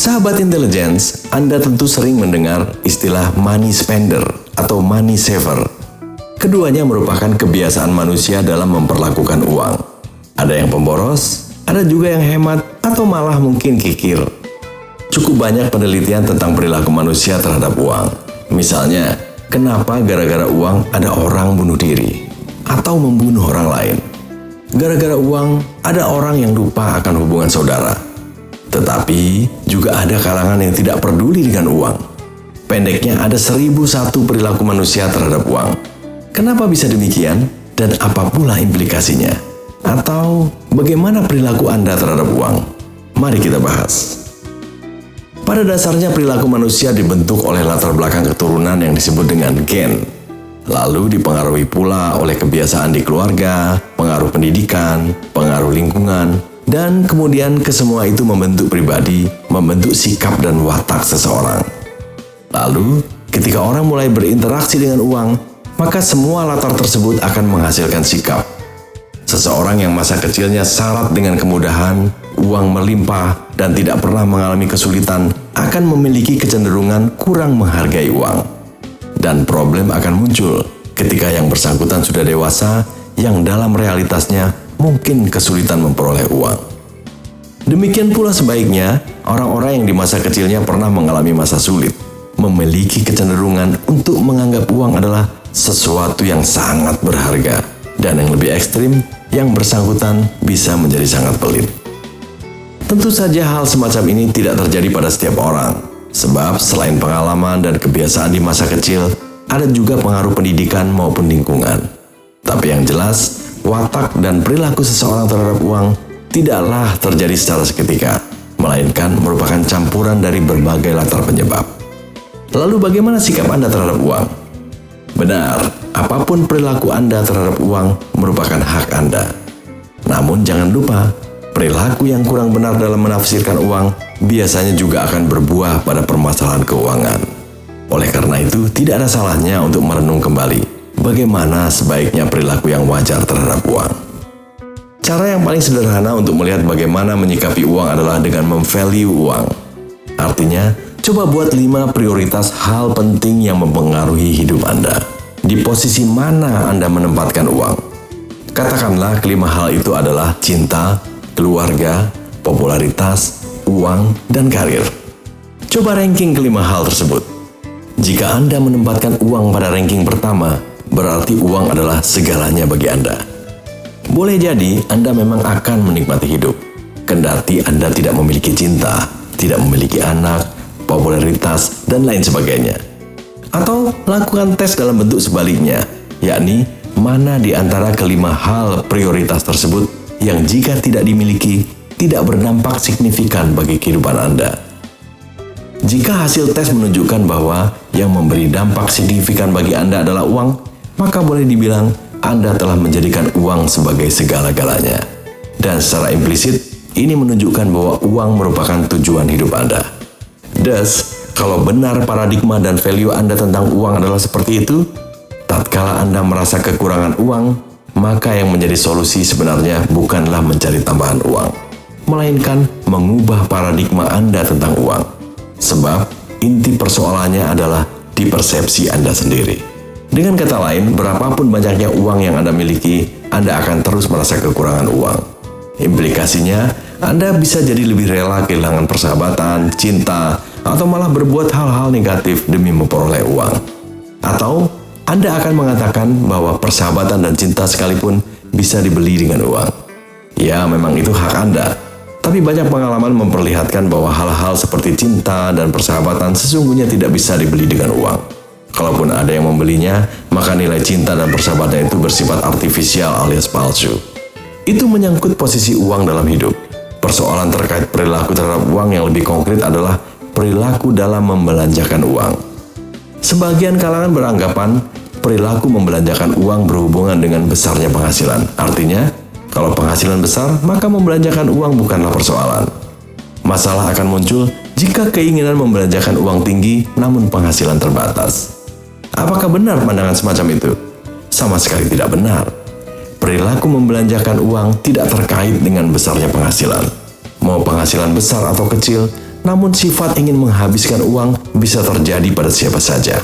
Sahabat intelligence, Anda tentu sering mendengar istilah money spender atau money saver. Keduanya merupakan kebiasaan manusia dalam memperlakukan uang. Ada yang pemboros, ada juga yang hemat, atau malah mungkin kikir. Cukup banyak penelitian tentang perilaku manusia terhadap uang. Misalnya, kenapa gara-gara uang ada orang bunuh diri atau membunuh orang lain? Gara-gara uang ada orang yang lupa akan hubungan saudara. Tetapi juga ada kalangan yang tidak peduli dengan uang. Pendeknya ada 1001 perilaku manusia terhadap uang. Kenapa bisa demikian dan apa pula implikasinya? Atau bagaimana perilaku Anda terhadap uang? Mari kita bahas. Pada dasarnya perilaku manusia dibentuk oleh latar belakang keturunan yang disebut dengan gen. Lalu dipengaruhi pula oleh kebiasaan di keluarga, pengaruh pendidikan, pengaruh lingkungan, dan kemudian kesemua itu membentuk pribadi, membentuk sikap dan watak seseorang. Lalu, ketika orang mulai berinteraksi dengan uang, maka semua latar tersebut akan menghasilkan sikap. Seseorang yang masa kecilnya syarat dengan kemudahan, uang melimpah, dan tidak pernah mengalami kesulitan akan memiliki kecenderungan kurang menghargai uang. Dan problem akan muncul ketika yang bersangkutan sudah dewasa, yang dalam realitasnya mungkin kesulitan memperoleh uang. Demikian pula sebaiknya, orang-orang yang di masa kecilnya pernah mengalami masa sulit, memiliki kecenderungan untuk menganggap uang adalah sesuatu yang sangat berharga, dan yang lebih ekstrim, yang bersangkutan bisa menjadi sangat pelit. Tentu saja hal semacam ini tidak terjadi pada setiap orang, sebab selain pengalaman dan kebiasaan di masa kecil, ada juga pengaruh pendidikan maupun lingkungan. Tapi yang jelas, watak dan perilaku seseorang terhadap uang tidaklah terjadi secara seketika, melainkan merupakan campuran dari berbagai latar penyebab. Lalu bagaimana sikap Anda terhadap uang? Benar, apapun perilaku Anda terhadap uang merupakan hak Anda. Namun jangan lupa, perilaku yang kurang benar dalam menafsirkan uang biasanya juga akan berbuah pada permasalahan keuangan. Oleh karena itu, tidak ada salahnya untuk merenung kembali bagaimana sebaiknya perilaku yang wajar terhadap uang. Cara yang paling sederhana untuk melihat bagaimana menyikapi uang adalah dengan memvalue uang. Artinya, coba buat 5 prioritas hal penting yang mempengaruhi hidup Anda. Di posisi mana Anda menempatkan uang? Katakanlah kelima hal itu adalah cinta, keluarga, popularitas, uang, dan karir. Coba ranking kelima hal tersebut. Jika Anda menempatkan uang pada ranking pertama, berarti uang adalah segalanya bagi Anda. Boleh jadi Anda memang akan menikmati hidup, kendati Anda tidak memiliki cinta, tidak memiliki anak, popularitas, dan lain sebagainya. Atau lakukan tes dalam bentuk sebaliknya, yakni mana di antara kelima hal prioritas tersebut yang jika tidak dimiliki, tidak berdampak signifikan bagi kehidupan Anda. Jika hasil tes menunjukkan bahwa yang memberi dampak signifikan bagi Anda adalah uang, maka boleh dibilang Anda telah menjadikan uang sebagai segala-galanya. Dan secara implisit, ini menunjukkan bahwa uang merupakan tujuan hidup Anda. Thus, kalau benar paradigma dan value Anda tentang uang adalah seperti itu, tatkala Anda merasa kekurangan uang, maka yang menjadi solusi sebenarnya bukanlah mencari tambahan uang, melainkan mengubah paradigma Anda tentang uang. Sebab, inti persoalannya adalah di persepsi Anda sendiri. Dengan kata lain, berapapun banyaknya uang yang Anda miliki, Anda akan terus merasa kekurangan uang. Implikasinya, Anda bisa jadi lebih rela kehilangan persahabatan, cinta, atau malah berbuat hal-hal negatif demi memperoleh uang. Atau, Anda akan mengatakan bahwa persahabatan dan cinta sekalipun bisa dibeli dengan uang. Ya, memang itu hak Anda. Tapi banyak pengalaman memperlihatkan bahwa hal-hal seperti cinta dan persahabatan sesungguhnya tidak bisa dibeli dengan uang. Kalaupun ada yang membelinya, maka nilai cinta dan persahabatan itu bersifat artifisial alias palsu. Itu menyangkut posisi uang dalam hidup. Persoalan terkait perilaku terhadap uang yang lebih konkret adalah perilaku dalam membelanjakan uang. Sebagian kalangan beranggapan perilaku membelanjakan uang berhubungan dengan besarnya penghasilan. Artinya, kalau penghasilan besar, maka membelanjakan uang bukanlah persoalan. Masalah akan muncul jika keinginan membelanjakan uang tinggi namun penghasilan terbatas. Apakah benar pandangan semacam itu? Sama sekali tidak benar. Perilaku membelanjakan uang tidak terkait dengan besarnya penghasilan. Mau penghasilan besar atau kecil, Namun sifat ingin menghabiskan uang bisa terjadi pada siapa saja.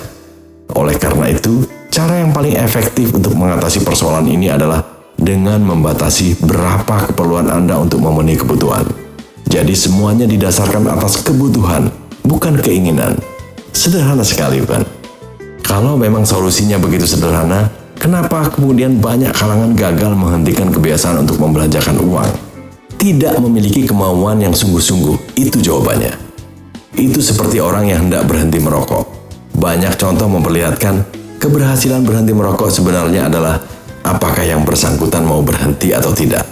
Oleh karena itu, cara yang paling efektif untuk mengatasi persoalan ini adalah dengan membatasi berapa keperluan Anda untuk memenuhi kebutuhan. Jadi semuanya didasarkan atas kebutuhan, bukan keinginan. Sederhana sekali, bukan? Kalau memang solusinya begitu sederhana, kenapa kemudian banyak kalangan gagal menghentikan kebiasaan untuk membelanjakan uang? Tidak memiliki kemauan yang sungguh-sungguh, itu jawabannya. Itu seperti orang yang hendak berhenti merokok. Banyak contoh memperlihatkan keberhasilan berhenti merokok sebenarnya adalah apakah yang bersangkutan mau berhenti atau tidak.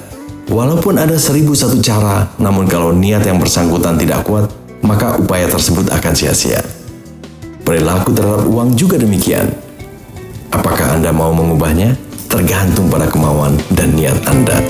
Walaupun ada 1001 cara, namun kalau niat yang bersangkutan tidak kuat, maka upaya tersebut akan sia-sia. Perilaku terhadap uang juga demikian. Apakah Anda mau mengubahnya? Tergantung pada kemauan dan niat Anda.